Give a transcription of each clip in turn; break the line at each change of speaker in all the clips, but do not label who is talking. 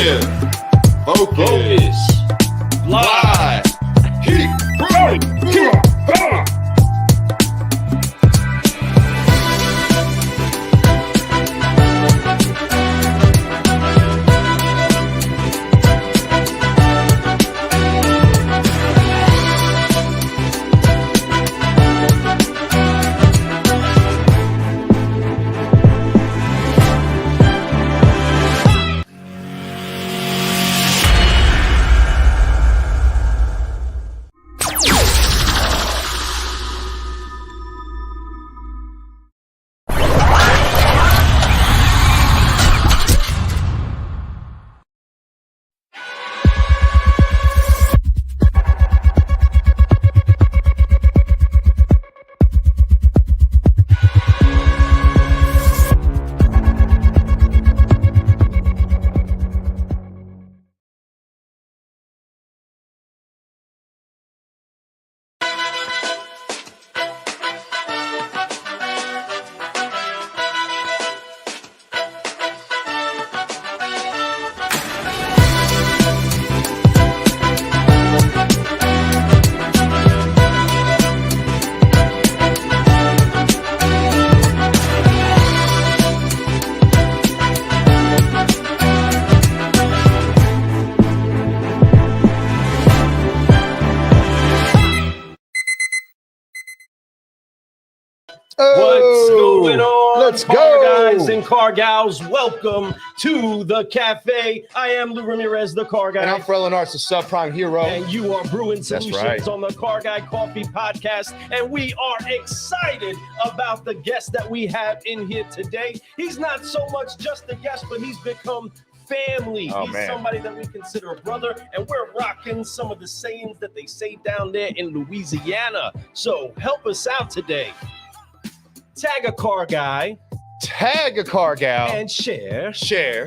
Positive. Focus. Fly. Keep growing.
What's going on?
Let's
car
go.
guys and car gals. Welcome to the cafe. I am Lou Ramirez, the car guy.
And I'm Frelin Arts, the subprime hero.
And you are brewing solutions
right.
on the Car Guy Coffee Podcast. And we are excited about the guest that we have in here today. He's not so much just a guest, but he's become family.
Oh,
He's
man.
somebody that we consider a brother, and we're rocking some of the sayings that they say down there in Louisiana. So help us out today. Tag a car guy.
Tag a car gal.
And share.
Share.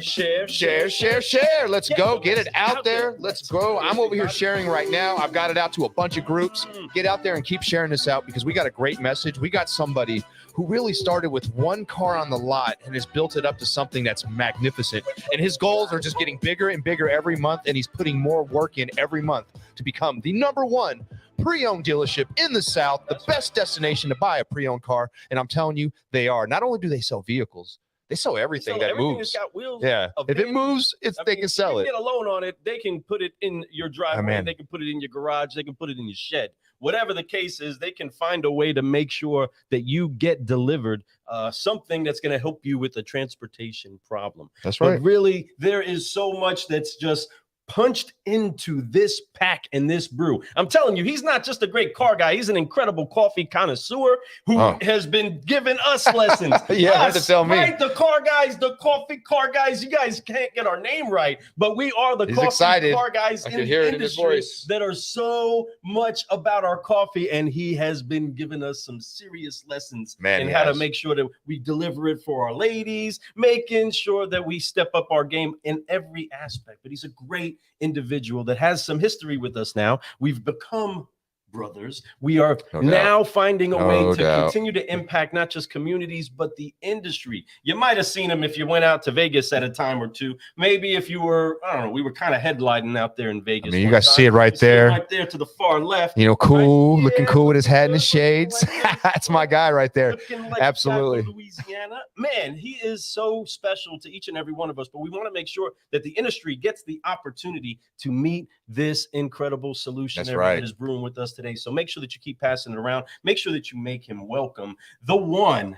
Let's go. Get it out there. Let's go. I'm over here sharing right now. I've got it out to a bunch of groups. Get out there and keep sharing this out because we got a great message. We got somebody who really started with one car on the lot and has built it up to something that's magnificent. And his goals are just getting bigger and bigger every month. And he's putting more work in every month to become the #1 pre-owned dealership in the South, the best destination to buy a pre-owned car. And I'm telling you, they are. Not only do they sell vehicles, they sell everything that moves.
Got wheels.
Yeah. If it moves, they can sell it.
Get a loan on it. They can put it in your driveway. They can put it in your garage. They can put it in your shed. Whatever the case is, they can find a way to make sure that you get delivered something that's going to help you with the transportation problem.
That's right.
But really, there is so much that's just punched into this pack and this brew. I'm telling you, he's not just a great car guy. He's an incredible coffee connoisseur who has been giving us lessons.
To tell me.
Right? The car guys, the coffee car guys. You guys can't get our name right, but we are the coffee car guys in the industry that are so much about our coffee. And he has been giving us some serious lessons in how to make sure that we deliver it for our ladies, making sure that we step up our game in every aspect. But he's a great individual that has some history with us now. We've become brothers. We are now finding a way to continue to impact not just communities, but the industry. You might have seen him if you went out to Vegas at a time or two. Maybe if you were, I don't know, we were kind of headlighting out there in Vegas.
I mean, you guys see it right there.
Right there to the far left.
You know, cool,
right?
looking cool with his hat and his shades. That's my guy right there.
Like
absolutely.
Louisiana. Man, he is so special to each and every one of us, but we want to make sure that the industry gets the opportunity to meet this incredible solutionary that is brewing with us today. So make sure that you keep passing it around. Make sure that you make him welcome. The one,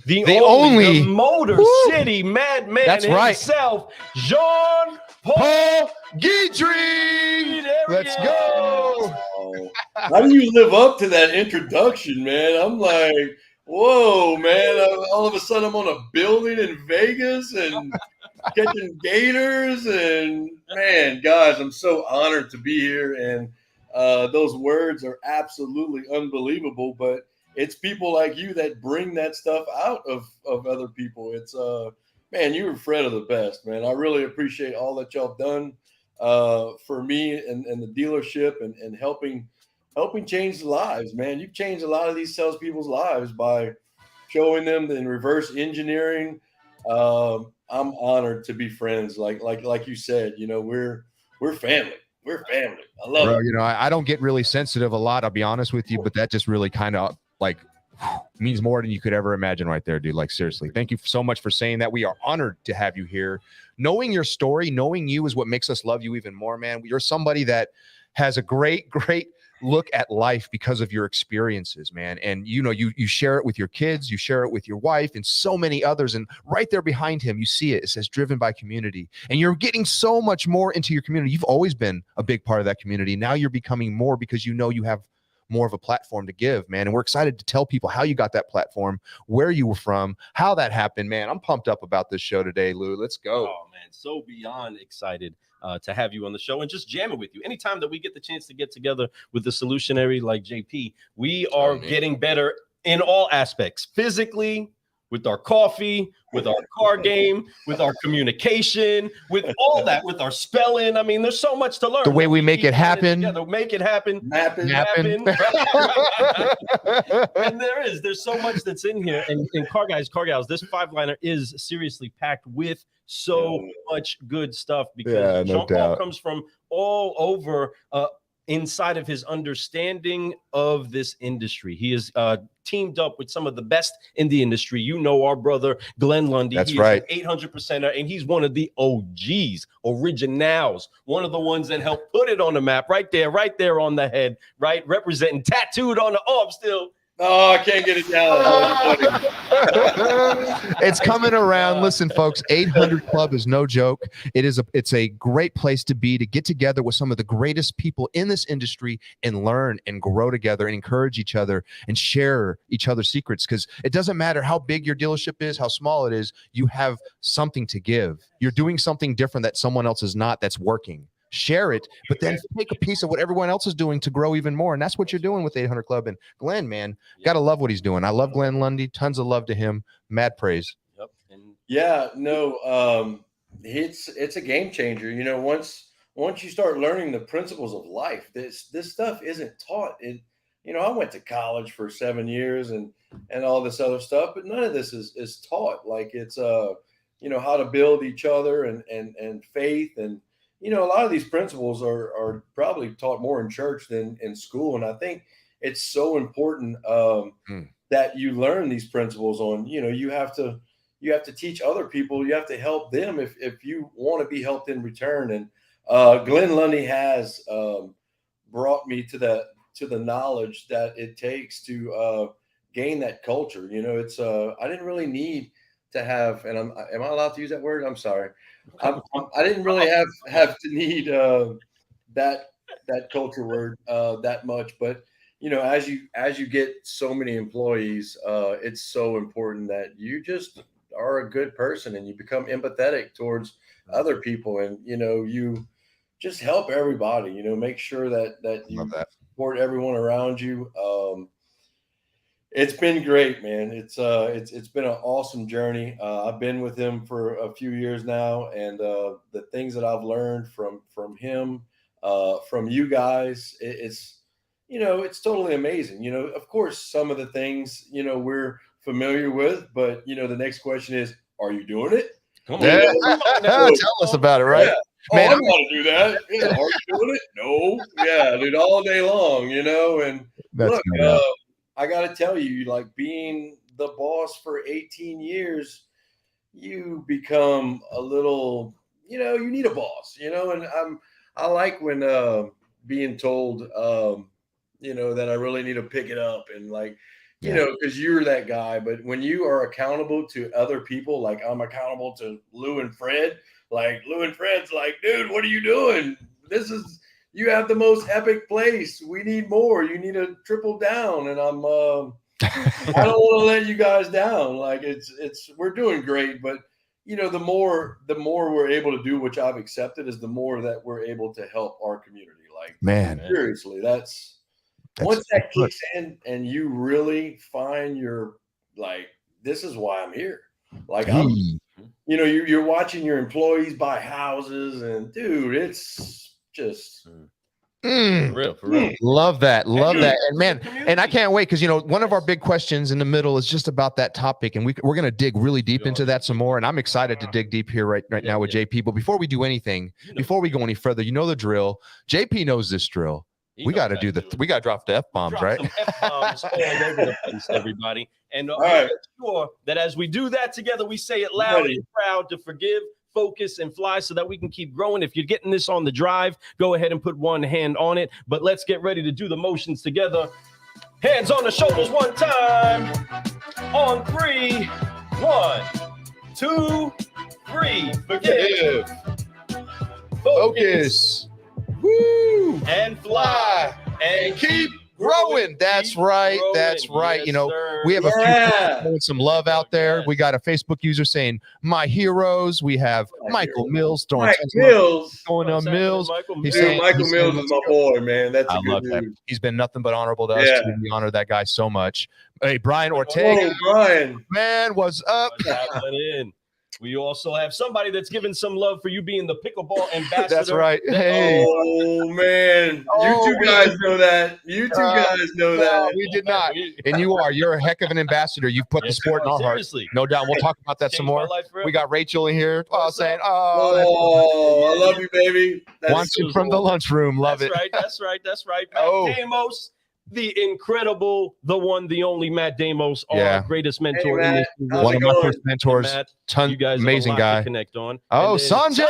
the only, the Motor City madman himself, Jean Paul Guidry.
Let's go.
How do you live up to that introduction, man? I'm like, whoa, man. All of a sudden I'm on a building in Vegas and catching gators. And man, guys, I'm so honored to be here. And those words are absolutely unbelievable, but it's people like you that bring that stuff out of other people. It's man, you're Fred of the best, man. I really appreciate all that y'all done for me and the dealership and helping change lives, man. You've changed a lot of these salespeople's lives by showing them in reverse engineering I'm honored to be friends. Like you said, you know, we're family. We're family. I love it.
You know, I don't get really sensitive a lot, I'll be honest with you, but that just really kind of like means more than you could ever imagine right there, dude. Like, seriously, thank you so much for saying that. We are honored to have you here. Knowing your story, knowing you is what makes us love you even more, man. You're somebody that has a great look at life because of your experiences, man. And you know, you share it with your kids, you share it with your wife and so many others. And right there behind him, you see it says driven by community, and you're getting so much more into your community. You've always been a big part of that community. Now you're becoming more because you know you have more of a platform to give, man. And we're excited to tell people how you got that platform, where you were from, how that happened, man. I'm pumped up about this show today, Lou. Let's go.
Oh man, so beyond excited to have you on the show and just jamming with you. Anytime that we get the chance to get together with the Solutionary like JP, we are getting better in all aspects, physically, with our coffee, with our car game, with our communication, with all that, with our spelling. I mean, there's so much to learn.
The way we make it happen.
Make it happen.
Mapping.
And there's so much that's in here. And car guys, car gals, this 5-liner is seriously packed with so much good stuff because Jean Paul comes from all over inside of his understanding of this industry. He is teamed up with some of the best in the industry. You know, our brother Glenn Lundy.
That's right.
800%er, and he's one of the OGs, originals, one of the ones that helped put it on the map right there on the head, right? Representing, tattooed on the arm still.
Oh, I can't get it down.
It's coming around. Listen, folks, 800 Club is no joke. It's a great place to be, to get together with some of the greatest people in this industry and learn and grow together and encourage each other and share each other's secrets. Because it doesn't matter how big your dealership is, how small it is, you have something to give. You're doing something different that someone else is not, that's working. Share it, but then take a piece of what everyone else is doing to grow even more. And that's what you're doing with 800 Club. And Glenn, man, got to love what he's doing. I love Glenn Lundy. Tons of love to him. Mad praise.
Yep.
It's a game changer. You know, once you start learning the principles of life, this stuff isn't taught. You know, I went to college for 7 years and all this other stuff, but none of this is taught. Like it's you know, how to build each other and faith. And you know, a lot of these principles are probably taught more in church than in school. And I think it's so important that you learn these principles on, you know, you have to teach other people, you have to help them if you want to be helped in return. And Glenn Lundy has brought me to the knowledge that it takes to gain that culture. You know, it's I didn't really need to have, and am I allowed to use that word? I'm sorry. I didn't really have to need that culture word that much, but you know, as you get so many employees, it's so important that you just are a good person and you become empathetic towards other people, and you know, you just help everybody. You know, make sure that you support everyone around you. It's been great, man. It's been an awesome journey. I've been with him for a few years now, and the things that I've learned from him, from you guys, it's you know, it's totally amazing. You know, of course, some of the things, you know, we're familiar with, but you know, the next question is, are you doing it?
Come on, tell us about it, right?
Yeah. Man, I want to do that. Yeah, are you doing it? No. Yeah, dude, all day long, you know. And look, I got to tell you, like being the boss for 18 years, you become a little, you know, you need a boss, you know. And I like when being told, you know, that I really need to pick it up and like, you know, because you're that guy. But when you are accountable to other people, like I'm accountable to Lou and Fred, like Lou and Fred's like, dude, what are you doing? You have the most epic place. We need more. You need to triple down. And I'm, I don't want to let you guys down. Like we're doing great, but you know, the more we're able to do, which I've accepted, is the more that we're able to help our community. Like, man, seriously, that's once that kicks in and you really find your, like, this is why I'm here. Like you know, you're watching your employees buy houses, and dude, it's just
For real.
Love that. And man, and I can't wait because, one of our big questions in the middle is just about that topic. And we're going to dig really deep into that some more. And I'm excited to dig deep here right now with JP. But before we do anything, before we go any further, the drill. JP knows this drill. We got to we got to drop the F-bombs, right?
Some F-bombs all over the place, everybody. And make sure that as we do that together, we say it loud and proud to forgive, focus, and fly so that we can keep growing. If you're getting this on the drive, go ahead and put one hand on it. But let's get ready to do the motions together. Hands on the shoulders one time. On 3. 1, 2, 3. Forgive.
Focus. Woo!
And fly.
And keep growing. That's right. That's right.
Yes,
we have a few people with some love out there. Yes. We got a Facebook user saying my heroes. We have Michael Mills throwing
Mills.
He's saying
Michael Mills is my boy, man. That's a good
news. He's been nothing but honorable to us. Too. We honor that guy so much. Hey, Brian Ortega.
Brian.
Man, what's up?
We also have somebody that's giving some love for you being the pickleball ambassador.
That's right. Hey.
Oh, man. You two guys know that.
No, we did not. And you're a heck of an ambassador. You've put the sport in our hearts. No doubt. We'll talk about that some more. We got Rachel in here saying,
I love you, baby.
Watching from the lunchroom. Love it.
That's right. Matt Damos. The incredible, the one, the only Matt Damos, our greatest mentor.
Hey,
one of my first mentors.
Matt,
you guys amazing guy.
To connect on.
Oh, Sanjay!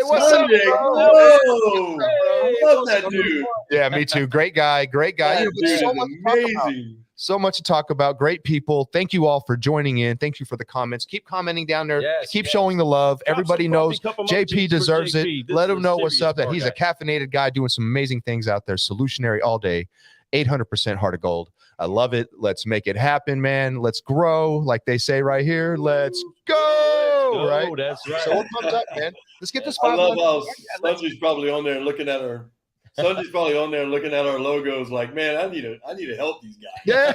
What's
up? Whoa! I love that dude.
Yeah, me too. Great guy.
That dude amazing.
So much to talk about. Great people. Thank you all for joining in. Thank you for the comments. Keep commenting down there. Keep showing the love. Everybody knows JP deserves it. Let him know what's up. That he's a caffeinated guy doing some amazing things out there. Solutionary all day. 800% heart of gold. I love it. Let's make it happen, man. Let's grow, like they say right here. Let's go. Right?
That's right.
So what comes up, man? Let's get this.
I love how Sanjay's probably on there looking at our. Sanjay's probably on there looking at our logos, like, man, I need to help these guys.
Yeah,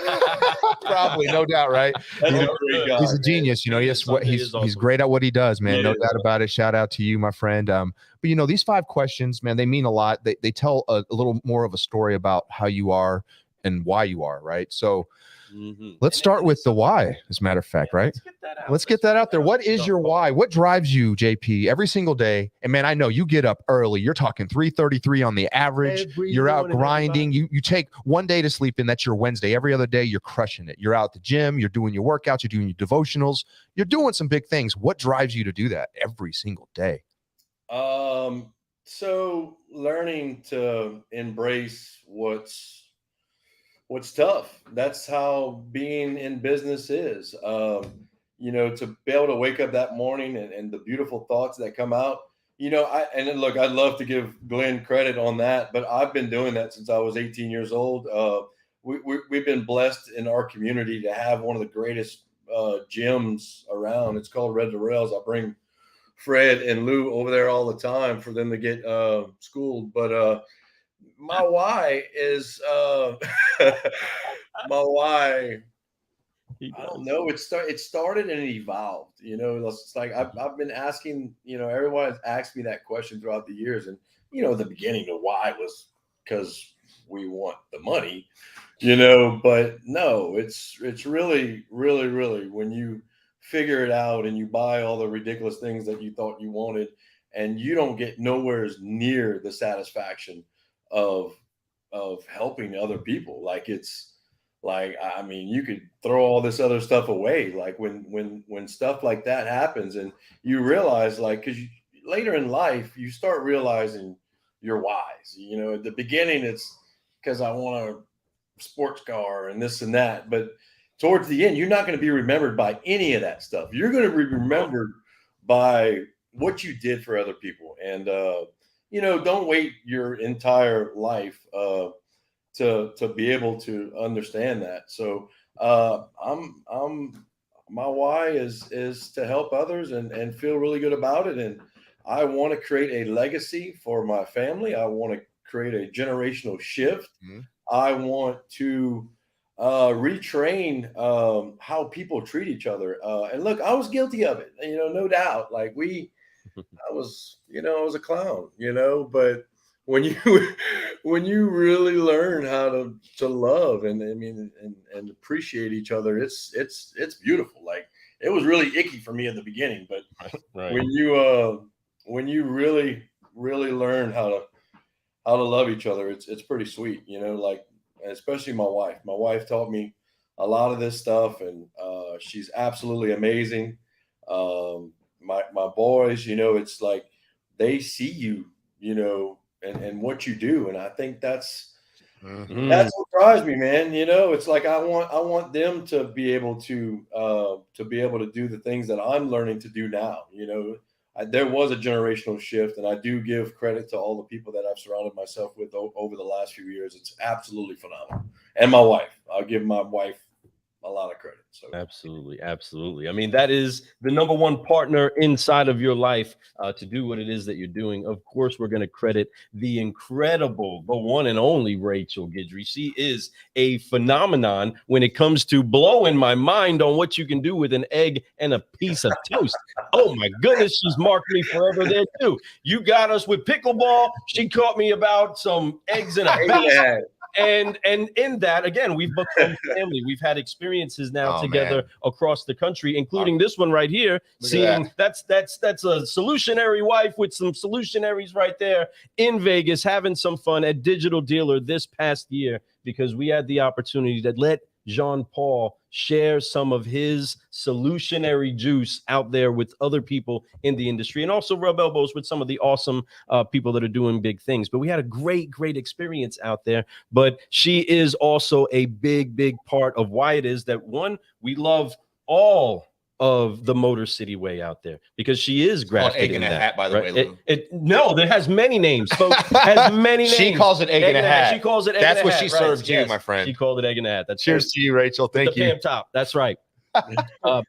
probably, no doubt, right?
That's a great guy.
He's a genius, he's great at what he does, man. No doubt about it. Shout out to you, my friend. But these 5 questions, man, they mean a lot. They tell a little more of a story about how you are and why you are, right? So let's start with the why, as a matter of fact, right? Let's get that out there. What is your why? What drives you, JP, every single day? And man, I know you get up early. You're talking 3:33 on the average. You're out grinding. You take one day to sleep, and that's your Wednesday. Every other day, you're crushing it. You're out at the gym. You're doing your workouts. You're doing your devotionals. You're doing some big things. What drives you to do that every single day?
So learning to embrace what's tough. That's how being in business is. To be able to wake up that morning and the beautiful thoughts that come out. Look, I'd love to give Glenn credit on that, but I've been doing that since I was 18 years old. We've been blessed in our community to have one of the greatest gyms around. It's called Red Rails. I bring Fred and Lou over there all the time for them to get schooled. But my why is my why. I don't know. It started and it evolved. It's like I've been asking. Everyone has asked me that question throughout the years, and the beginning, the why was because we want the money. But no, it's really, really, really when you figure it out and you buy all the ridiculous things that you thought you wanted, and you don't get nowhere near the satisfaction of helping other people. You could throw all this other stuff away. Like when stuff like that happens and you realize, because later in life, you start realizing your whys. At the beginning, it's because I want a sports car and this and that. But towards the end, you're not going to be remembered by any of that stuff. You're going to be remembered by what you did for other people. And, don't wait your entire life to be able to understand that. So my why is to help others and feel really good about it. And I want to create a legacy for my family. I want to create a generational shift. Mm-hmm. I want to retrain how people treat each other. And look, I was guilty of it, no doubt. I was a clown, but when you really learn how to love and appreciate each other, it's beautiful. Like, it was really icky for me at the beginning, but
right.
when you really learn how to love each other, it's pretty sweet, like, especially my wife. My wife taught me a lot of this stuff, and she's absolutely amazing. My boys, it's like they see you, and what you do, and I think that's what drives me, man. It's like I want them to be able to do the things that I'm learning to do now. There was a generational shift, and I do give credit to all the people that I've surrounded myself with over the last few years. It's absolutely phenomenal. And my wife, I'll give my wife a lot of credit. So
absolutely. I mean, that is the number one partner inside of your life to do what it is that you're doing. Of course, we're going to credit the incredible, the one and only Rachel Guidry. She is a phenomenon when it comes to blowing my mind on what you can do with an egg and a piece of toast. Oh my goodness, she's marked me forever there too. You got us with pickleball. She caught me about some eggs in a basket. And in that, again, we've become family. We've had experiences now together across the country, including this one right here. Seeing that's a solutionary wife with some solutionaries right there in Vegas, having some fun at Digital Dealer this past year, because we had the opportunity to let Jean Paul share some of his solutionary juice out there with other people in the industry, and also rub elbows with some of the awesome people that are doing big things. But we had a great experience out there. But she is also a big part of why it is that, one, we love all of the Motor City way out there, because she is grafted
egg in a hat, by the way, Lou.
No, there has many names, folks. Has many names.
She calls it egg in a hat.
She calls it egg
That's
in a
what
hat.
She served you, my friend.
She called it egg in a hat. That's
cheers to you, Rachel. Thank you.
The Pam top. That's right.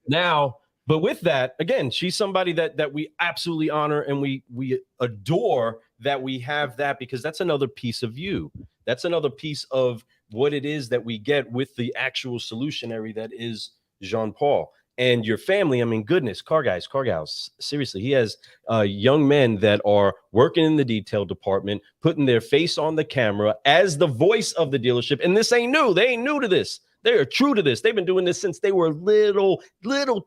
Now, but with that, again, she's somebody that we absolutely honor and we adore, that we have that, because that's another piece of you. That's another piece of what it is that we get with the actual solutionary that is Jean Paul. And your family, I mean, goodness, car gals, seriously, he has young men that are working in the detail department, putting their face on the camera as the voice of the dealership. And this ain't new. They ain't new to this. They are true to this. They've been doing this since they were little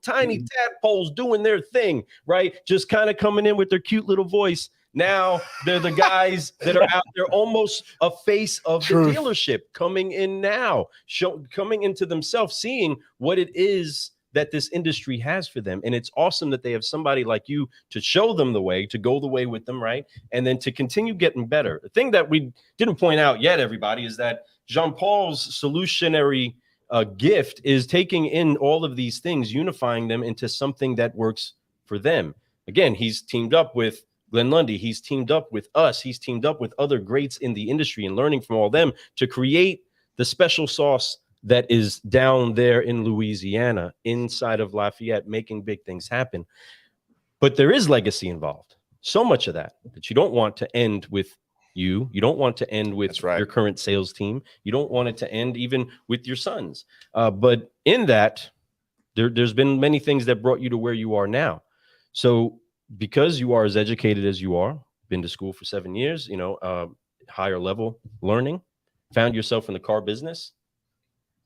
tiny tadpoles doing their thing, right? Just kind of coming in with their cute little voice. Now they're the guys that are out there, almost a face of the dealership, coming in now, coming into themselves, seeing what it is that this industry has for them. And it's awesome that they have somebody like you to show them the way, to go the way with them, right? And then to continue getting better. The thing that we didn't point out yet, everybody, is that Jean Paul's solutionary gift is taking in all of these things, unifying them into something that works for them. Again, he's teamed up with Glenn Lundy. He's teamed up with us. He's teamed up with other greats in the industry and learning from all them to create the special sauce that is down there in Louisiana, inside of Lafayette, making big things happen. But there is legacy involved. So much of that you don't want to end with you. You don't want to end with your current sales team. You don't want it to end even with your sons. But in that, there's been many things that brought you to where you are now. So because you are as educated as you are, been to school for 7 years, higher level learning, found yourself in the car business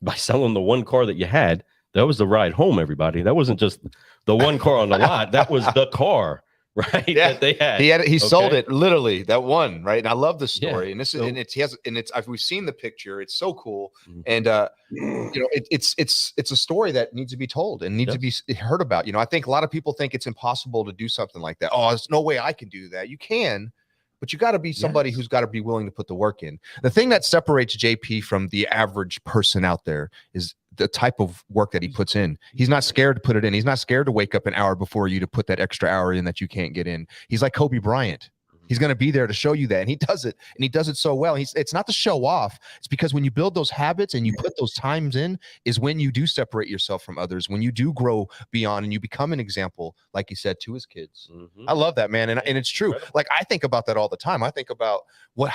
by selling the one car that you had. That was the ride home, everybody. That wasn't just the one car on the lot. That was the car, right?
Yeah.
That they had.
He sold it, literally, that one, right? And I love the story. Yeah. And we've seen the picture. It's so cool. And it's a story that needs to be told and needs to be heard about. I think a lot of people think it's impossible to do something like that. Oh, there's no way I can do that. You can, but you got to be somebody who's got to be willing to put the work in. The thing that separates JP from the average person out there is the type of work that he puts in. He's not scared to put it in. He's not scared to wake up an hour before you to put that extra hour in that you can't get in. He's like Kobe Bryant. He's going to be there to show you that. And he does it. And he does it so well. It's not to show off. It's because when you build those habits and you put those times in is when you do separate yourself from others, when you do grow beyond and you become an example, like he said, to his kids. I love that, man. And it's true. Like, I think about that all the time. I think about what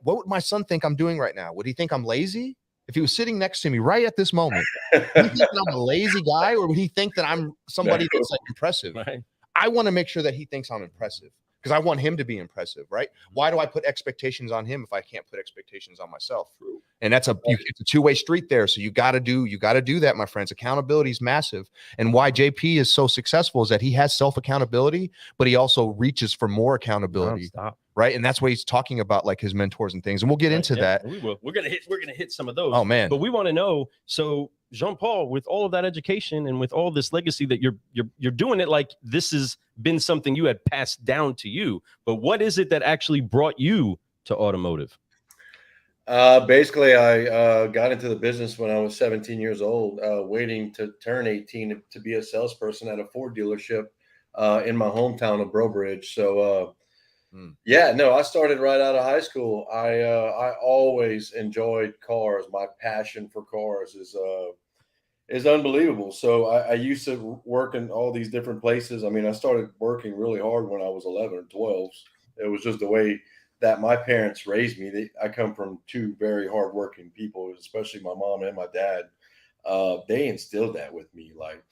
would my son think I'm doing right now? Would he think I'm lazy? If he was sitting next to me right at this moment, would he think that I'm a lazy guy, or would he think that I'm somebody that's like impressive? Right. I want to make sure that he thinks I'm impressive. because I want him to be impressive, right? Why do I put expectations on him if I can't put expectations on myself?
True.
And it's a two-way street there. So you got to do that, my friends. Accountability is massive. And why JP is so successful is that he has self-accountability, but he also reaches for more accountability. Right. And that's what he's talking about, like his mentors and things. And we'll get into that.
We will. We're gonna hit some of those.
Oh man.
But we want to know. So Jean Paul, with all of that education and with all this legacy that you're doing it like this has been something you had passed down to you. But what is it that actually brought you to automotive?
Basically, I got into the business when I was 17 years old, waiting to turn 18 to be a salesperson at a Ford dealership in my hometown of Brobridge. So, I started right out of high school. I always enjoyed cars. My passion for cars is unbelievable. So I used to work in all these different places. I mean, I started working really hard when I was 11 or 12. It was just the way that my parents raised me. I come from two very hardworking people, especially my mom and my dad. They instilled that with me. Like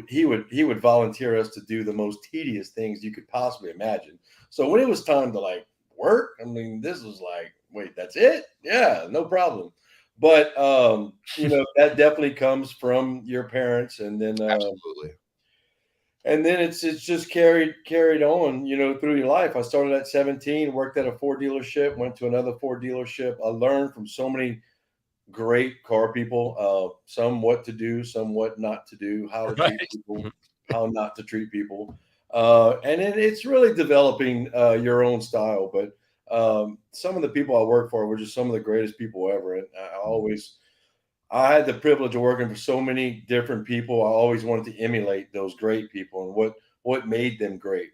he would volunteer us to do the most tedious things you could possibly imagine. So when it was time to like work, I mean, this was like, wait, that's it? Yeah, no problem. But that definitely comes from your parents, and then
absolutely.
And then it's just carried on, through your life. I started at 17, worked at a Ford dealership, went to another Ford dealership. I learned from so many great car people, some what to do, some what not to do, how to treat people, how not to treat people. And it's really developing your own style. But some of the people I work for were just some of the greatest people ever. And I had the privilege of working for so many different people. I always wanted to emulate those great people and what made them great.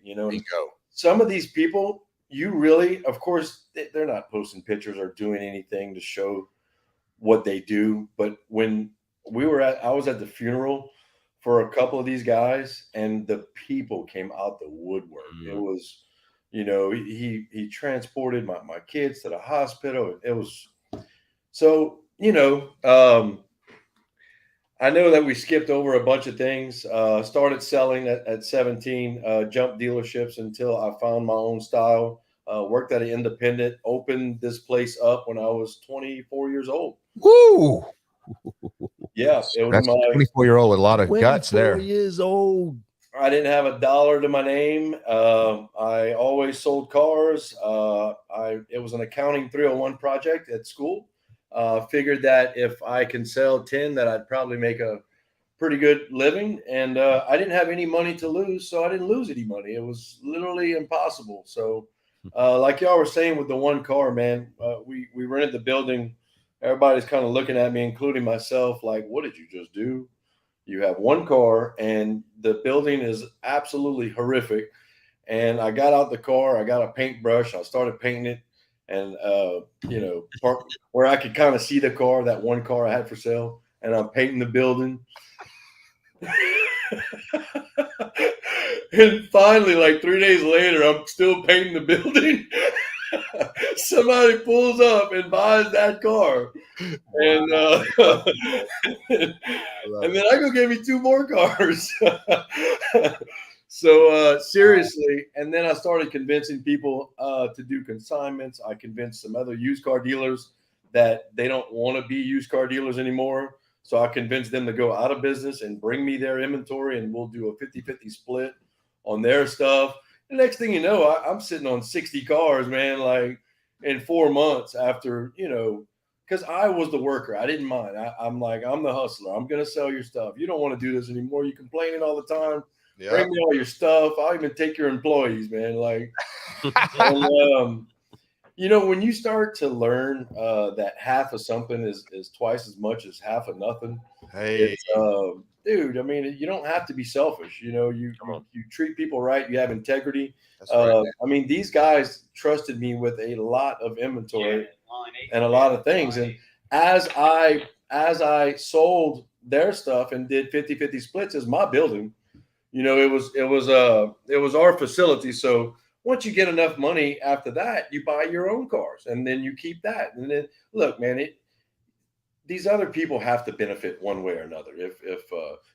Some of these people, you really, of course, they're not posting pictures or doing anything to show what they do. But when I was at the funeral for a couple of these guys, and the people came out the woodwork. It was, he transported my kids to the hospital. It was so. I know that we skipped over a bunch of things. Started selling at 17, jumped dealerships until I found my own style. Worked at an independent, opened this place up when I was 24 years old.
Woo!
Yeah, it was
That's a 24-year-old with a lot of guts there.
24 years old.
I didn't have $1 to my name. I always sold cars. It was an accounting 301 project at school. Figured that if I can sell 10, that I'd probably make a pretty good living. And I didn't have any money to lose, so I didn't lose any money. It was literally impossible. So like y'all were saying with the one car, man, we rented the building. Everybody's kind of looking at me, including myself, like, what did you just do? You have one car and the building is absolutely horrific. And I got out the car, I got a paintbrush, I started painting it. And, where I could kind of see the car, that one car I had for sale, and I'm painting the building. And finally, like 3 days later, I'm still painting the building. Somebody pulls up and buys that car. Wow. And then I go get me 2 more cars. So seriously, and then I started convincing people to do consignments. I convinced some other used car dealers that they don't want to be used car dealers anymore. So I convinced them to go out of business and bring me their inventory, and we'll do a 50-50 split on their stuff. The next thing you know, I'm sitting on 60 cars, man, like in 4 months after, because I was the worker. I didn't mind. I'm the hustler. I'm going to sell your stuff. You don't want to do this anymore. You're complaining all the time. Yep. Bring me all your stuff. I'll even take your employees, man. Like, and, when you start to learn that half of something is twice as much as half of nothing.
Hey,
dude, I mean, you don't have to be selfish. You treat people right. You have integrity.
That's right.
I mean, these guys trusted me with a lot of inventory and a lot of things. And as I sold their stuff and did 50-50 splits as my building, it was our facility. So once you get enough money after that, you buy your own cars and then you keep that. And then look, man, these other people have to benefit one way or another. If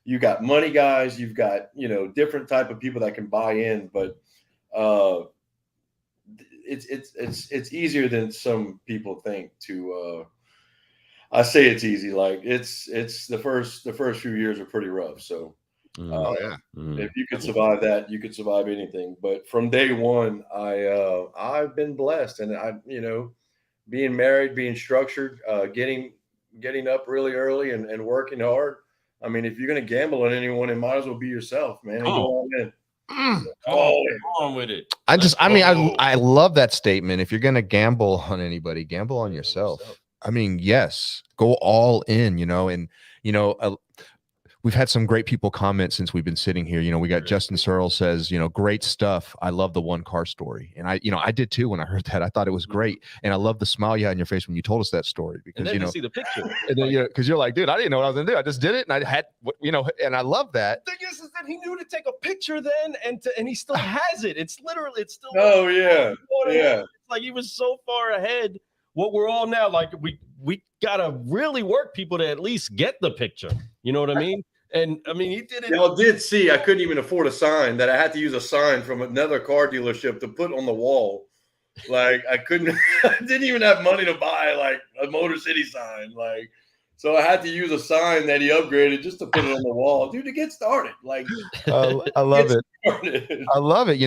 you got money guys, you've got, different type of people that can buy in, but it's easier than some people think to. I say it's easy. Like it's the first few years are pretty rough. So if you could survive that, you could survive anything. But from day one, I've been blessed, and being married, being structured, getting up really early and working hard. I mean, if you're gonna gamble on anyone, it might as well be yourself, man. And go all in.
Come on with it.
I love that statement. If you're going to gamble on anybody, gamble on yourself. I mean, yes, go all in, and, we've had some great people comment since we've been sitting here. We got Justin Searle says, great stuff. I love the one car story. And I did too when I heard that. I thought it was great. And I love the smile you had on your face when you told us that story because,
and then see the picture.
And then, because you're like, dude, I didn't know what I was going to do. I just did it. And I had, and I love that.
The thing is that he knew to take a picture then and he still has it. It's still.
Oh, yeah.
It's like he was so far ahead. What we're all now, like we got to really work people to at least get the picture. You know what I mean? And I mean, he did it.
Y'all did see I couldn't even afford a sign, that I had to use a sign from another car dealership to put on the wall. Like I didn't even have money to buy like a Motor City sign. Like, so I had to use a sign that he upgraded just to put it on the wall, dude, to get started. Like,
I love it. I love it.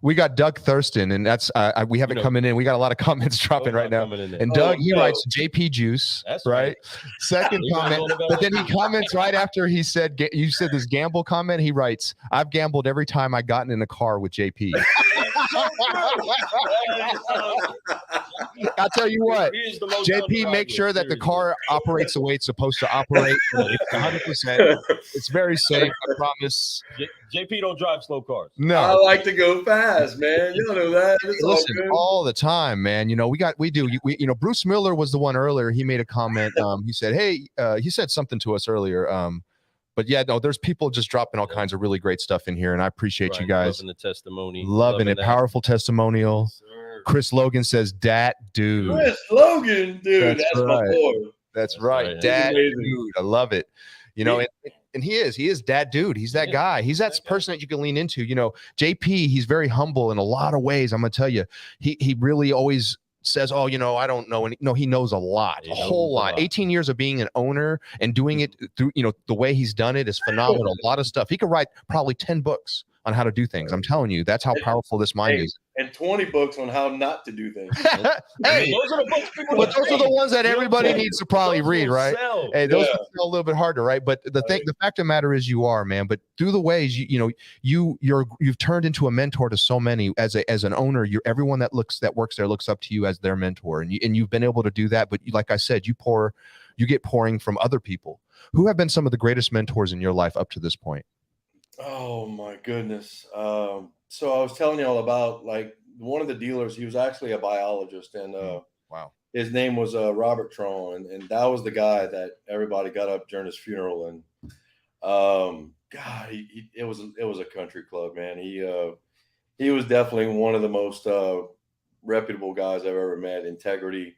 We got Doug Thurston, and that's we have it coming in. We got a lot of comments dropping right now. And Doug, he writes JP Juice.
That's
right. Second comment, but then he comments right after he said, you said this gamble comment. He writes, I've gambled every time I gotten in a car with JP. I'll tell you what, JP, make sure that the car operates the way it's supposed to operate. It's 100%. It's very safe, I promise.
JP don't drive slow cars.
No,
I like to go fast, man. You know that.
Listen, all the time, man. We do. Bruce Miller was the one earlier. He made a comment. He said, "Hey," he said something to us earlier. But yeah, no, there's people just dropping all kinds of really great stuff in here, and I appreciate you guys.
Loving the testimony.
Loving it. That. Powerful testimonial. Yes, Chris Logan says, "Dat dude."
Chris Logan, dude. That's right. My boy.
That's right. Dat dude. I love it. And he is that dude. He's that guy. He's that person that you can lean into. JP, he's very humble in a lot of ways. I'm going to tell you, he really always says, oh, I don't know. And no, he knows a lot, a whole lot. 18 years of being an owner and doing it through, the way he's done it is phenomenal. A lot of stuff. He could write probably 10 books on how to do things. I'm telling you, that's how powerful this mind is.
And 20 books on how not to do things.
Hey, those are the books. But those are the ones that everybody needs to probably read, right? Hey, those sell a little bit harder, right? But the fact of the matter is, you are, man. But through the ways, you've turned into a mentor to so many. As an owner, everyone that works there looks up to you as their mentor, and you've been able to do that. But like I said, you get pouring from other people. Who have been some of the greatest mentors in your life up to this point?
Oh my goodness. So I was telling y'all about like one of the dealers. He was actually a biologist, and
wow,
his name was Robert Tron, and that was the guy that everybody got up during his funeral. And God, it was a country club, man. He was definitely one of the most reputable guys I've ever met. Integrity,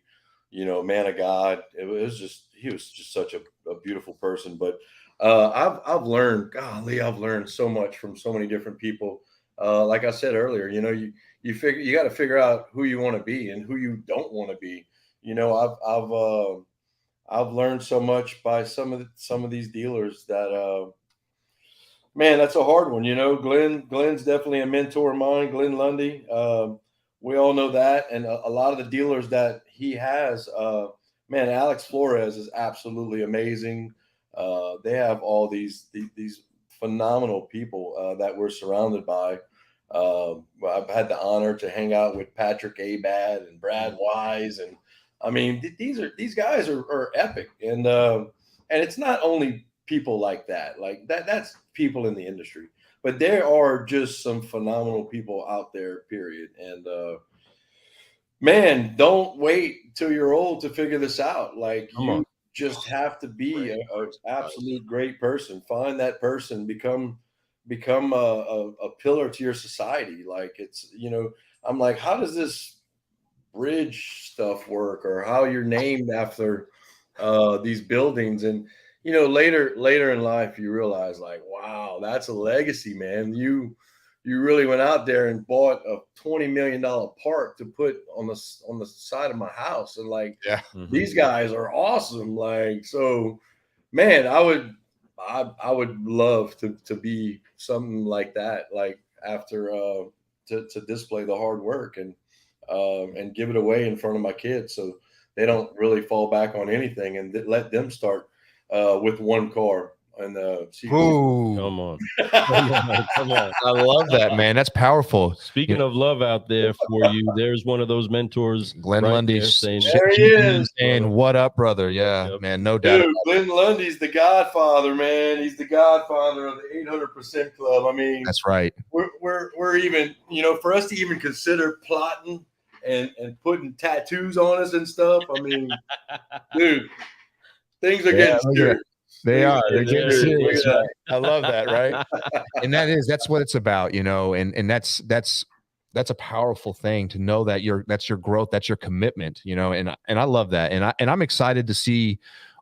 man of God. He was just such a beautiful person. But I've learned so much from so many different people. Like I said earlier, you got to figure out who you want to be and who you don't want to be. I've learned so much by some of these dealers that, man, that's a hard one. Glenn's definitely a mentor of mine. Glenn Lundy. We all know that. And a lot of the dealers that he has, man, Alex Flores is absolutely amazing. They have all these phenomenal people that we're surrounded by. I've had the honor to hang out with Patrick Abad and Brad Wise, and I mean these guys are epic, and it's not only people like that. That's people in the industry, but there are just some phenomenal people out there. Period. And man, don't wait till you're old to figure this out. You just have to be an absolute great person. Find that person, become a pillar to your society. Like I'm like, how does this bridge stuff work, or how you're named after these buildings? And later in life you realize, like, wow, that's a legacy, man. You you really went out there and bought a $20 million part to put on the side of my house. And like, these guys are awesome. Like, so man, I would love to be something like that, like after to display the hard work and give it away in front of my kids, so they don't really fall back on anything, and let them start with one car. And
come on.
I love that, man. That's powerful.
Speaking of love out there for you, there's one of those mentors,
Glenn Lundy,
saying,
there he is,
and what up, brother? Yeah, man, no doubt.
Dude, Glenn Lundy's the godfather, man. He's the godfather of the 800% Club. I mean,
that's right.
We're even, for us to even consider plotting and putting tattoos on us and stuff. I mean, dude, things are getting serious.
They're getting serious. Right? I love that, right? And that's what it's about, and that's a powerful thing to know that that's your growth, that's your commitment, and I love that. And I'm excited to see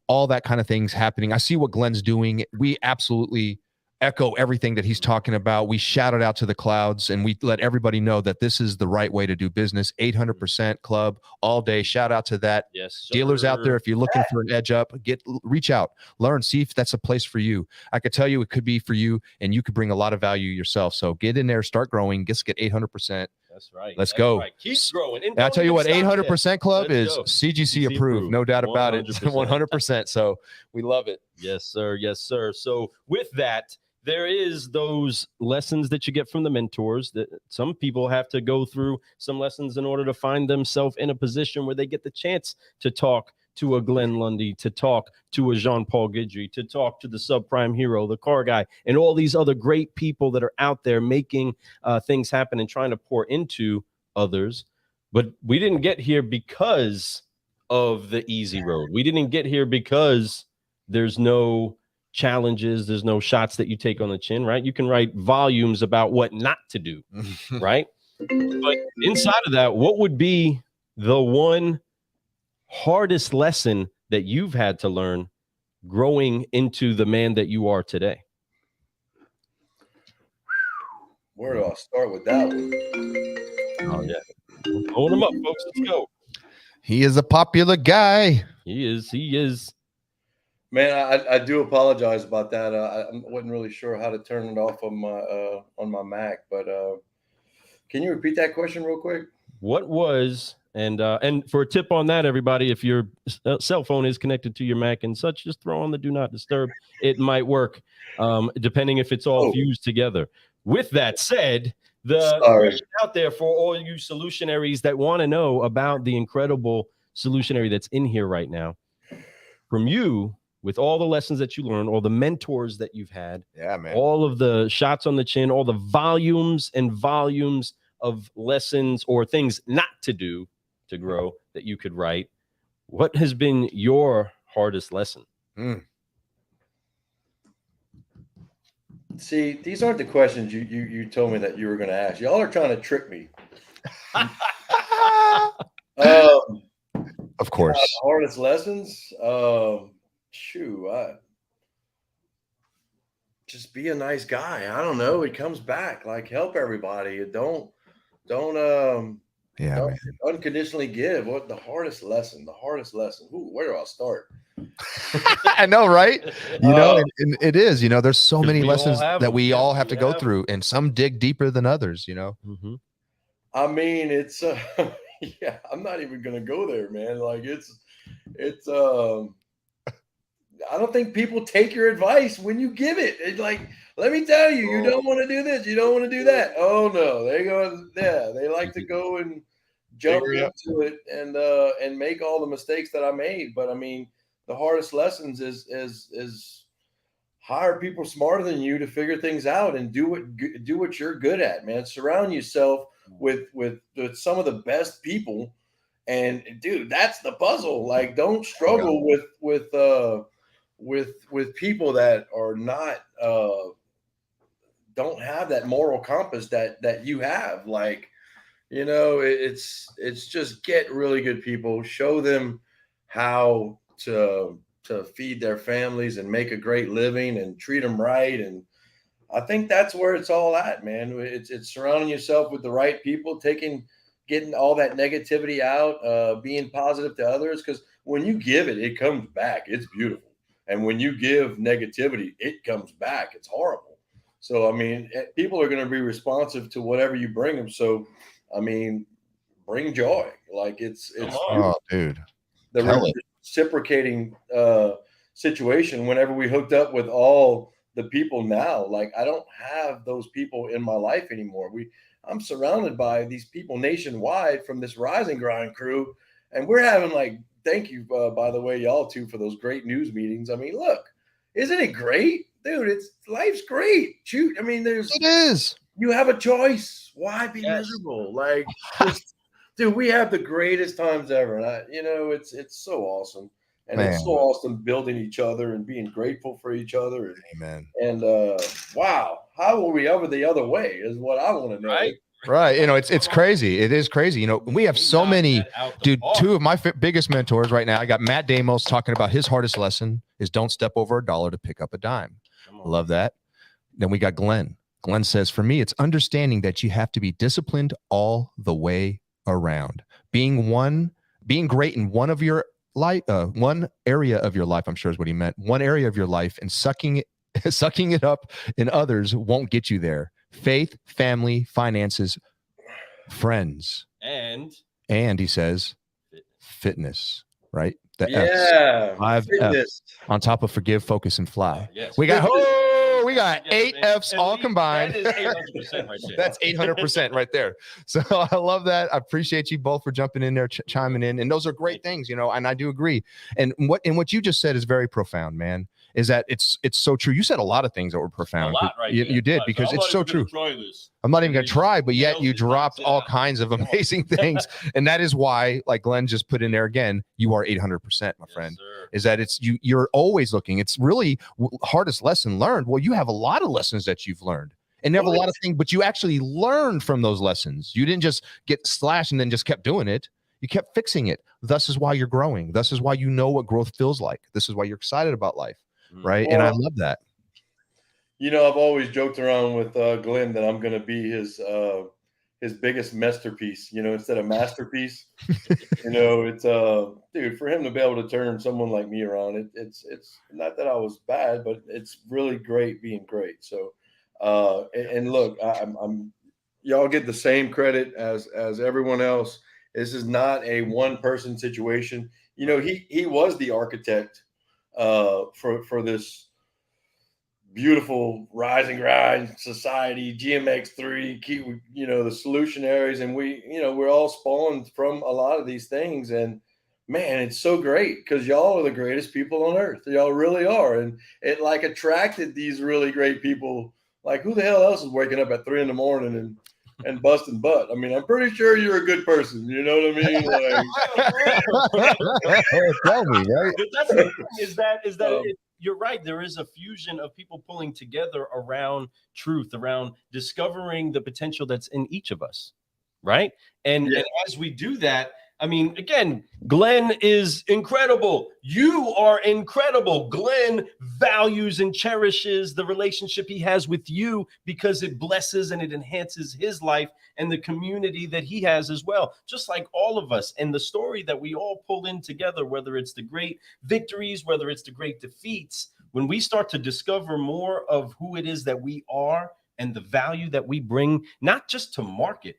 all that kind of things happening. I see what Glenn's doing. We absolutely echo everything that he's talking about. We shout it out to the clouds, and we let everybody know that this is the right way to do business. 800% Club all day. Shout out to that.
Yes, sir.
Dealers out there, if you're looking for an edge up, reach out, learn, see if that's a place for you. I could tell you it could be for you, and you could bring a lot of value yourself. So get in there, start growing, get 800%.
That's right.
Let's go.
Right. Keep growing.
And I'll tell you what, 800% Club is CGC approved. No doubt about 100%. It. 100%. So we love it.
Yes, sir. Yes, sir. So with that, there is those lessons that you get from the mentors that some people have to go through some lessons in order to find themselves in a position where they get the chance to talk to a Glenn Lundy, to talk to a Jean Paul Guidry, to talk to the subprime hero, the car guy, and all these other great people that are out there making things happen and trying to pour into others. But we didn't get here because of the easy road. We didn't get here because there's no challenges, there's no shots that you take on the chin, right? You can write volumes about what not to do, right? But inside of that, what would be the one hardest lesson that you've had to learn growing into the man that you are today?
Where do I start with that one?
Oh yeah, hold him up, folks. Let's go.
He is a popular guy.
He is.
Man, I do apologize about that. I wasn't really sure how to turn it off on my Mac, but can you repeat that question real quick?
What was and for a tip on that, everybody, if your cell phone is connected to your Mac and such, just throw on the do not disturb. It might work, depending if it's all fused together. With that said, the question out there for all you solutionaries that want to know about the incredible solutionary that's in here right now, from you. With all the lessons that you learned, all the mentors that you've had,
man,
all of the shots on the chin, all the volumes and volumes of lessons or things not to do to grow that you could write, what has been your hardest lesson?
See, these aren't the questions you told me that you were going to ask. Y'all are trying to trick me.
Of course.
Hardest lessons? Just be a nice guy. I don't know. It comes back. Like, help everybody. Don't unconditionally give. What the hardest lesson? Where do I start?
I know, right? And it is, there's so many lessons that we all have to go through, and some dig deeper than others,
Mm-hmm.
I mean, it's I'm not even gonna go there, man. Like it's I don't think people take your advice when you give it. It's like, let me tell you, you don't want to do this, you don't want to do that. Oh no, they like to go and jump into it and make all the mistakes that I made. But I mean, the hardest lessons is hire people smarter than you to figure things out and do what you're good at, man. Surround yourself with some of the best people, and dude, that's the puzzle. Like, don't struggle with people that are not don't have that moral compass that you have. Like, it's just get really good people, show them how to feed their families and make a great living and treat them right. And I think that's where it's all at, man. It's surrounding yourself with the right people, getting all that negativity out, being positive to others. Because when you give it, it comes back. It's beautiful. And when you give negativity, it comes back. It's horrible. So, I mean, people are going to be responsive to whatever you bring them. So, I mean, bring joy. Like it's
oh, dude,
the reciprocating situation. Whenever we hooked up with all the people now, like I don't have those people in my life anymore. I'm surrounded by these people nationwide from this Rise and Grind crew, and we're having like, thank you, by the way, y'all too, for those great news meetings. I mean, look, isn't it great, dude? Life's great. Shoot, I mean, it
is.
You have a choice. Why be miserable? Like, dude, we have the greatest times ever, and it's so awesome. And man, it's so awesome building each other and being grateful for each other.
Amen.
And wow, how will we ever the other way is what I want to know.
Right. It's crazy. It is crazy. We have so many, dude, two of my biggest mentors right now. I got Matt Damos talking about his hardest lesson is don't step over $1 to pick up a dime. I love that. Then we got Glenn. Glenn says, for me, it's understanding that you have to be disciplined all the way around. Being great in one area of your life, I'm sure is what he meant. One area of your life, and sucking it up in others won't get you there. Faith, family, finances, friends, and he says, fitness. Right? The F's. 5 F's on top of forgive, focus, and fly. Yes. We got 8 F's all combined. That is 800% right there. That's 800% right there. So I love that. I appreciate you both for jumping in there, chiming in. And those are great things, and I do agree. And what you just said is very profound, man. Is that it's so true. You said a lot of things that were profound. You did, because it's so true. I'm not even going to try, but yet you dropped all kinds of amazing things. And that is why, like Glenn just put in there again, you are 800%, my friend. Sir. Is that you're always looking. It's really hardest lesson learned. Well, you have a lot of lessons that you've learned. And there have a lot of things, but you actually learned from those lessons. You didn't just get slashed and then just kept doing it. You kept fixing it. Thus is why you're growing. Thus is why you know what growth feels like. This is why you're excited about life. Right. Well, and I love that.
I've always joked around with Glenn that I'm going to be his biggest masterpiece, instead of masterpiece. It's dude, for him to be able to turn someone like me around, it's not that I was bad, but it's really great being great. So and look, I'm y'all get the same credit as everyone else. This is not a one person situation. He was the architect for this beautiful Rise and Grind society, GMX3, the Solutionaries, and we're all spawned from a lot of these things. And man, it's so great because y'all are the greatest people on earth. Y'all really are, and it like attracted these really great people. Like, who the hell else is waking up at 3 a.m. and busting butt? I mean, I'm pretty sure you're a good person. You know what I mean? Like,
tell me, right?
That's the thing, is that you're right. There is a fusion of people pulling together around truth, around discovering the potential that's in each of us, right? And as we do that, I mean, again, Glenn is incredible. You are incredible. Glenn values and cherishes the relationship he has with you because it blesses and it enhances his life and the community that he has as well, just like all of us. And the story that we all pull in together, whether it's the great victories, whether it's the great defeats, when we start to discover more of who it is that we are and the value that we bring, not just to market,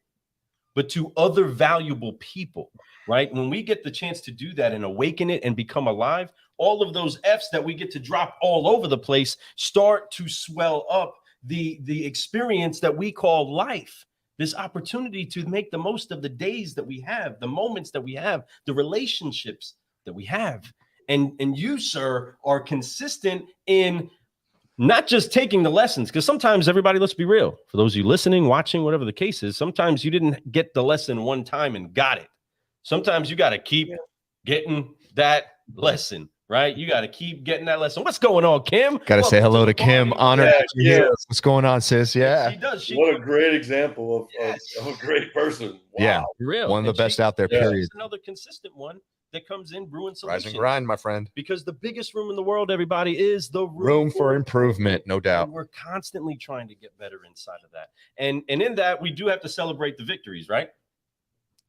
but to other valuable people, right? When we get the chance to do that and awaken it and become alive, all of those F's that we get to drop all over the place start to swell up the experience that we call life. This opportunity to make the most of the days that we have, the moments that we have, the relationships that we have. And you, sir, are consistent in not just taking the lessons, because sometimes everybody, let's be real, for those of you listening, watching, whatever the case is, sometimes you didn't get the lesson one time and got it. Sometimes you got to keep getting that lesson, right? You got to keep getting that lesson. What's going on, Kim?
Got to say hello to Kim. Honored. Yeah. What's going on, sis? Yeah.
She does. What a great example of a great person. Wow.
Yeah.
Real.
One of the best out there, period.
Another consistent one that comes in brewing solutions.
Rise and grind, my friend.
Because the biggest room in the world, everybody, is the
room for improvement, no doubt.
And we're constantly trying to get better inside of that. And in that, we do have to celebrate the victories, right?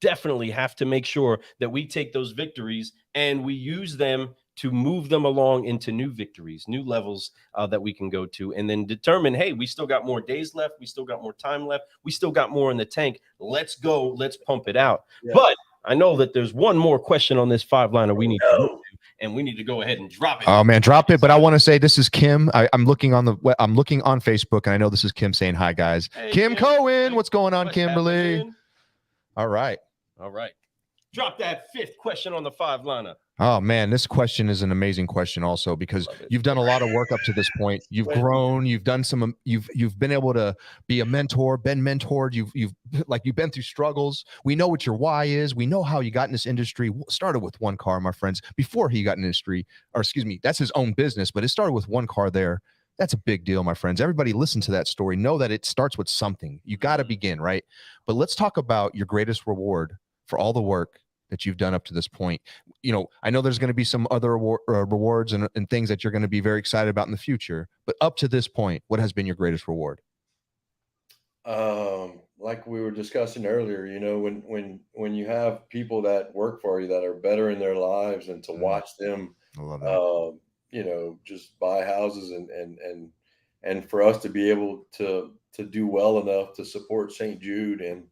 Definitely have to make sure that we take those victories and we use them to move them along into new victories, new levels that we can go to, and then determine, hey, we still got more days left. We still got more time left. We still got more in the tank. Let's go. Let's pump it out. Yeah. But I know that there's one more question on this 5-liner we need to go to, and we need to go ahead and drop it.
Oh man, drop it. But I want to say this is Kim. I'm looking on Facebook, and I know this is Kim saying hi, guys. Hey, Kim Cohen, what's going on, Kimberly? Happening? All right.
Drop that 5th question on the 5-liner.
Oh man, this question is an amazing question also, because you've done a lot of work up to this point. You've grown, you've done some, you've been able to be a mentor, been mentored. You've been through struggles. We know what your why is. We know how you got in this industry. Started with one car, my friends, before he got in industry, or excuse me, that's his own business, but it started with one car there. That's a big deal, my friends. Everybody listen to that story. Know that it starts with something. You got to begin, right? But let's talk about your greatest reward for all the work that you've done up to this point. You know, I know there's going to be some other rewards and things that you're going to be very excited about in the future, but up to this point, what has been your greatest reward?
Like we were discussing earlier, you know, when you have people that work for you that are better in their lives, and to watch them, you know, just buy houses and for us to be able to do well enough to support St. Jude and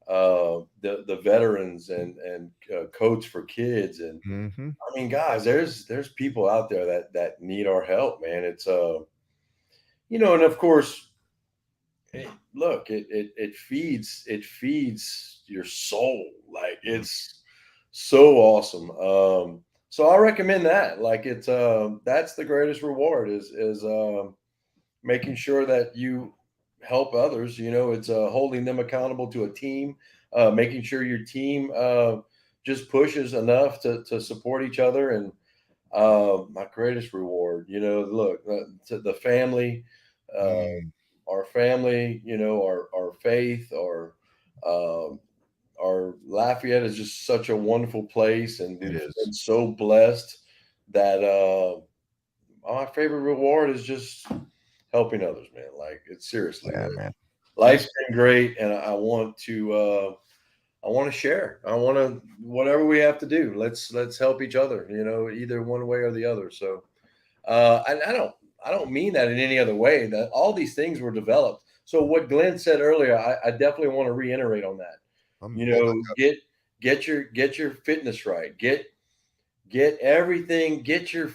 the veterans and coach for kids. And I mean, guys, there's people out there that need our help, man. It's you know, and of course, it feeds your soul. Like, it's so awesome. So I recommend that. Like, it's that's the greatest reward is making sure that you help others. You know, it's holding them accountable to a team, making sure your team just pushes enough to support each other. And my greatest reward, you know, look, to the family, our family, you know, our faith, our Lafayette is just such a wonderful place, and we've been so blessed that my favorite reward is just helping others, man. Like, it's seriously, man. Life's been great, and I want to share. I want to, whatever we have to do, let's help each other, you know, either one way or the other. So I don't mean that in any other way. That all these things were developed. So what Glenn said earlier, I definitely want to reiterate on that. You know, get your fitness right. Get everything. Get your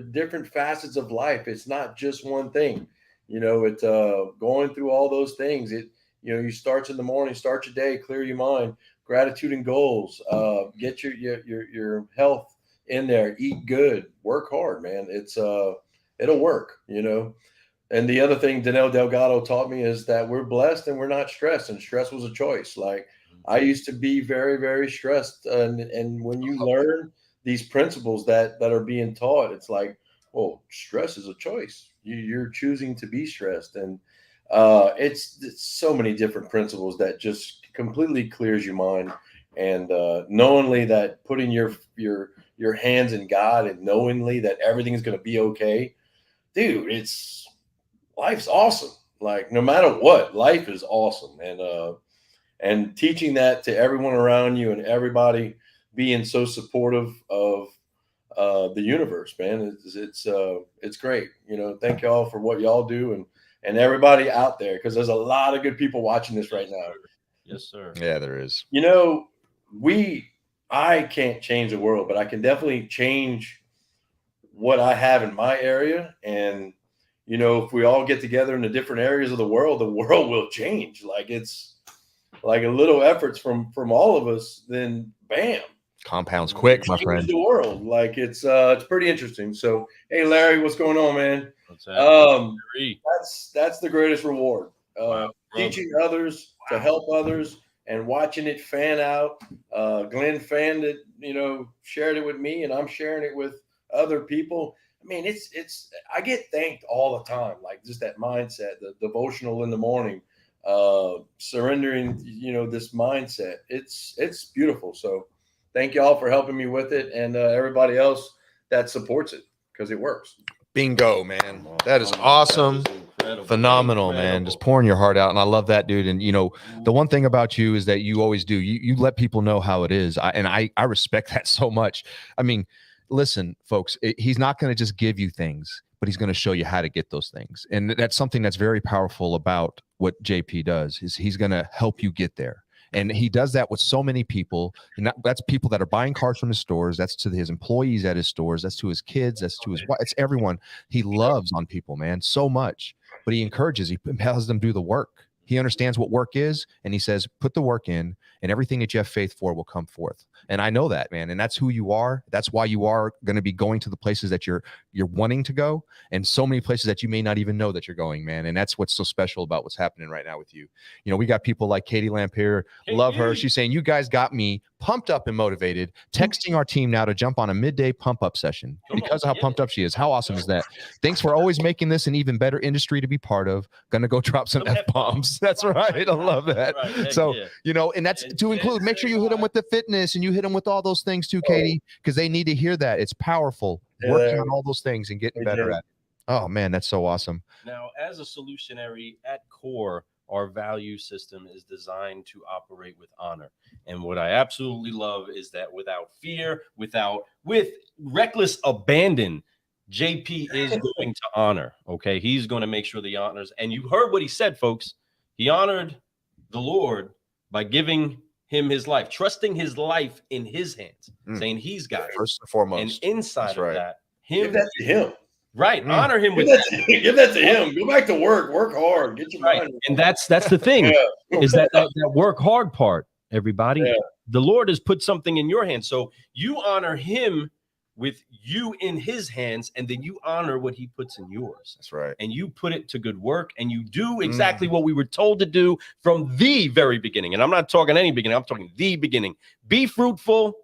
different facets of life. It's not just one thing. You know, it's going through all those things. You know, you start in the morning, start your day, clear your mind, gratitude and goals. Get your health in there. Eat good. Work hard, man. It's it'll work. You know. And the other thing Danelle Delgado taught me is that we're blessed and we're not stressed. And stress was a choice. Like, I used to be very, very stressed. And when you learn these principles that are being taught, it's like, well, stress is a choice. You're choosing to be stressed. And it's so many different principles that just completely clears your mind. And knowingly that putting your hands in God, and knowingly that everything is going to be okay, dude, life's awesome. Like, no matter what, life is awesome. And teaching that to everyone around you, and everybody being so supportive of the universe, man, it's great. You know, thank y'all for what y'all do, and everybody out there, because there's a lot of good people watching this right now.
Yes, sir.
Yeah, there is.
You know, I can't change the world, but I can definitely change what I have in my area. And you know, if we all get together in the different areas of the world will change. Like, it's like a little efforts from all of us, then bam,
compounds quick, my friend.
The world, like, it's pretty interesting. So, hey, Larry, what's going on, man? That's the greatest reward. Teaching others to help others and watching it fan out. Glenn fanned it, you know, shared it with me, and I'm sharing it with other people. I mean, it's I get thanked all the time, like, just that mindset, the devotional in the morning, surrendering, you know, this mindset. It's beautiful. So thank y'all for helping me with it, and everybody else that supports it, because it works.
Bingo, man. That is awesome. Phenomenal, man. Just pouring your heart out. And I love that, dude. And the one thing about you is that you always do. You let people know how it is. I respect that so much. I mean, listen, folks, he's not going to just give you things, but he's going to show you how to get those things. And that's something that's very powerful about what JP does, is he's going to help you get there. And he does that with so many people. And that's people that are buying cars from his stores. That's to his employees at his stores. That's to his kids. That's to his wife. It's everyone. He loves on people, man, so much. But he encourages, he has them do the work. He understands what work is. And he says, put the work in, and everything that you have faith for will come forth. And I know that, man. And that's who you are. That's why you are going to be going to the places that you're wanting to go, and so many places that you may not even know that you're going, man. And that's what's so special about what's happening right now with you. We got people like Katie Lampier, love her. She's saying, you guys got me pumped up and motivated, texting our team now to jump on a midday pump up session because of how pumped up she is. How awesome is that? Thanks for always making this an even better industry to be part of. Gonna go drop some F-bombs. That's right. I love that. Right. So, and that's to include, make sure you hit them with the fitness, and you hit them with all those things too, Katie, because they need to hear that. It's powerful. Working on all those things and getting better at it. Oh, man, that's so awesome.
Now, as a solutionary at core, our value system is designed to operate with honor. And what I absolutely love is that without fear, with reckless abandon, JP is going to honor. Okay. He's going to make sure the honors. And you heard what he said, folks. He honored the Lord by giving him his life, trusting his life in his hands, saying he's got it.
First and foremost.
And inside of that,
give that to him.
Right. Honor him with
that. Give that to him. Go back to work. Work hard. Get your mind.
And that's the thing, is that work hard part, everybody. Yeah. The Lord has put something in your hands. So you honor him with you in his hands, and then you honor what he puts in yours.
That's right.
And you put it to good work, and you do exactly what we were told to do from the very beginning. And I'm not talking any beginning. I'm talking the beginning. Be fruitful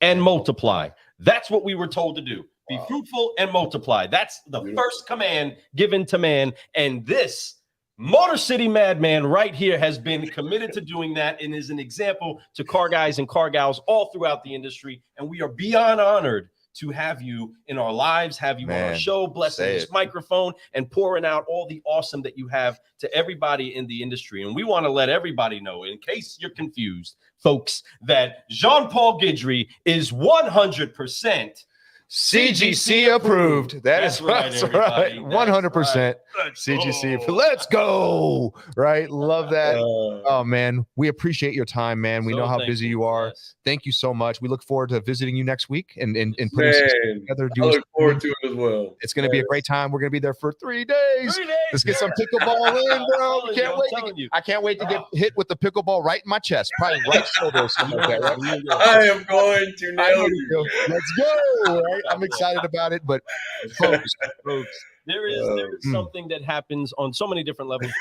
and multiply. That's what we were told to do. Be fruitful and multiply. That's the first command given to man. And this Motor City Madman right here has been committed to doing that, and is an example to car guys and car gals all throughout the industry. And we are beyond honored to have you in our lives, have you on our show, blessing this microphone and pouring out all the awesome that you have to everybody in the industry. And we want to let everybody know, in case you're confused, folks, that Jean Paul Guidry is 100%
CGC approved. That's right. 100% CGC. Let's go. Right. Love that. Oh, man. We appreciate your time, man. We know how busy you are. Yes. Thank you so much. We look forward to visiting you next week and putting something together.
I look forward to it as well.
It's going to be a great time. We're going to be there for 3 days. Let's get some pickleball in, bro. I can't wait to get hit with the pickleball right in my chest. Probably right shoulder or something like that. Right?
I am going to nail you.
Let's go. Right? I'm excited about it, but folks,
there is something that happens on so many different levels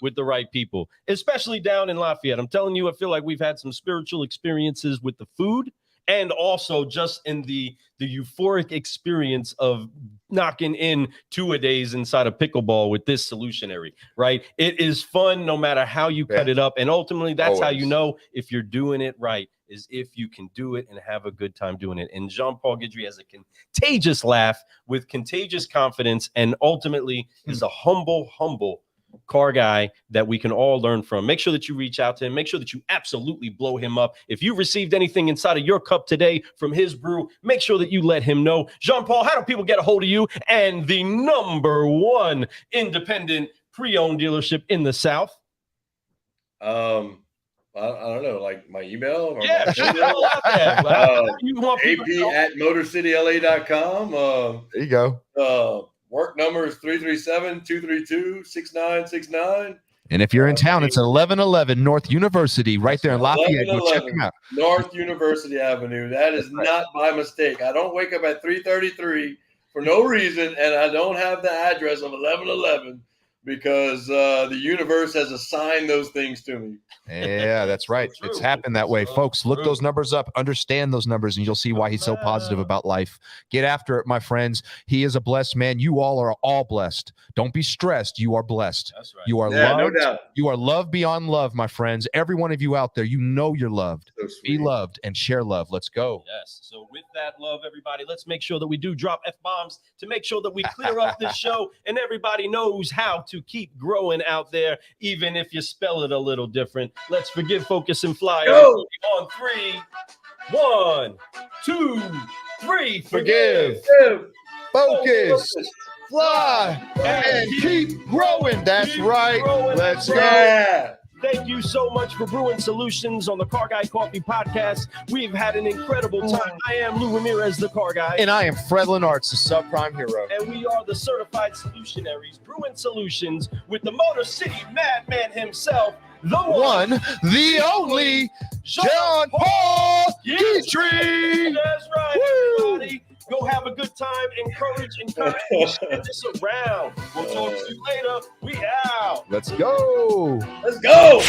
with the right people, especially down in Lafayette. I'm telling you, I feel like we've had some spiritual experiences with the food, and also just in the euphoric experience of knocking in 2-a-days inside of pickleball with this Solutionary, right? It is fun no matter how you cut it up. And ultimately, that's how you know if you're doing it right, is if you can do it and have a good time doing it. And Jean Paul Guidry has a contagious laugh with contagious confidence, and ultimately is a humble car guy that we can all learn from. Make sure that you reach out to him. Make sure that you absolutely blow him up. If you received anything inside of your cup today from his brew, make sure that you let him know. Jean Paul, how do people get a hold of you and the #1 independent pre-owned dealership in the South?
I don't know, like my email? Or
yeah,
you want AP@motorcityla.com.
There you go.
Work number is 337-232-6969.
And if you're in town, it's 1111 North University, right there in Lafayette. Go check them out.
North University Avenue. That is not by mistake. I don't wake up at 3:33 for no reason, and I don't have the address of 1111 because the universe has assigned those things to me.
Yeah, that's right. It's happened that way. Folks, look those numbers up, understand those numbers, and you'll see why he's so positive about life. Get after it, my friends. He is a blessed man. You all are all blessed. Don't be stressed. You are blessed. That's right. You are loved. No doubt. You are loved beyond love, my friends. Every one of you out there, you know you're loved. be loved, and share love. Let's go.
Yes. So with that love, everybody, let's make sure that we do drop F-bombs to make sure that we clear up this show and everybody knows how to keep growing out there, even if you spell it a little different. Let's forgive, focus, and fly.
Go.
On 3, 1, 2, 3.
Forgive, focus, fly, and keep growing. That's right. Let's go.
Yeah.
Thank you so much for brewing solutions on the Car Guy Coffee Podcast. We've had an incredible time. I am Lou Ramirez, the Car Guy.
And I am Fredlin Arts, the subprime hero.
And we are the certified Solutionaries, brewing solutions with the Motor City Madman himself, the one,
the only, Jean Paul Guidry.
That's right, everybody. Go have a good time. Encourage, share this around. We'll talk to you later. We out.
Let's go.
Let's go.